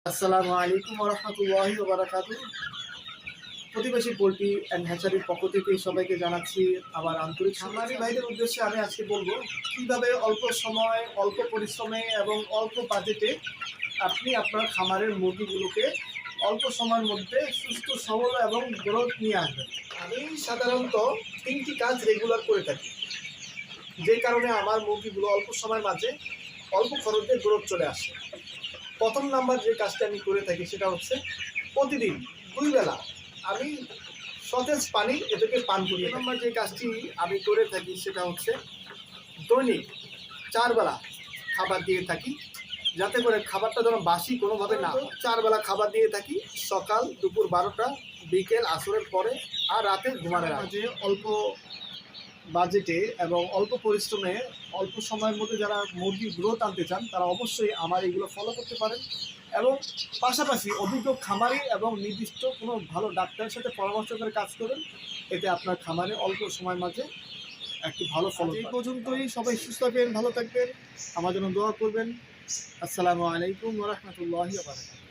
আসসালামু আলাইকুম ওয়া রাহমাতুল্লাহি ওয়া বারাকাতুহু। প্রতিবেশী পোল্ট্রি অ্যান্ড হ্যাচারির পক্ষ থেকে সবাইকে জানাচ্ছি আমার আন্তরিক খামারি ভাইদের উদ্দেশ্যে আমি আজকে বলবো কীভাবে অল্প সময়, অল্প পরিশ্রমে এবং অল্প বাজেটে আপনি আপনার খামারের মুরগিগুলোকে অল্প সময়ের মধ্যে সুস্থ, সবল এবং গ্রোথ নিয়ে আসবেন। আমি সাধারণত 3টি কাজ রেগুলার করে থাকি, যে কারণে আমার মুরগিগুলো অল্প সময়ের মাঝে অল্প খরচে গ্রোথ চলে আসে। প্রথম নাম্বার যে কাজটা আমি করে থাকি সেটা হচ্ছে প্রতিদিন 2 বেলা আমি সতেজ পানি এদেরকে পান করিয়ে থাকি। নাম্বার যে কাজটি আমি করে থাকি সেটা হচ্ছে দৈনিক 4 বেলা খাবার দিয়ে থাকি, যাতে করে খাবারটা যেন বাসি কোনোভাবে না হয়। 4 বেলা খাবার দিয়ে থাকি, সকাল, দুপুর 12টা, বিকেল আসরের পরে আর রাতে ঘুমানোর আগে। অল্প বাজেটে এবং অল্প পরিশ্রমে অল্প সময়ের মধ্যে যারা মুরগির গ্রোথ আনতে চান তারা অবশ্যই আমার এগুলো ফলো করতে পারেন এবং পাশাপাশি অভিজ্ঞ খামারি এবং নির্দিষ্ট কোনো ভালো ডাক্তারের সাথে পরামর্শ করে কাজ করুন। এতে আপনার খামারে অল্প সময়ের মাঝে একটি ভালো ফলন। এই পর্যন্তই, সবাই সুস্থ থাকবেন, ভালো থাকবেন, আমার জন্য দোয়া করবেন। আসসালামু আলাইকুম ওয়া রাহমাতুল্লাহি ওয়া বারাকাতুহু।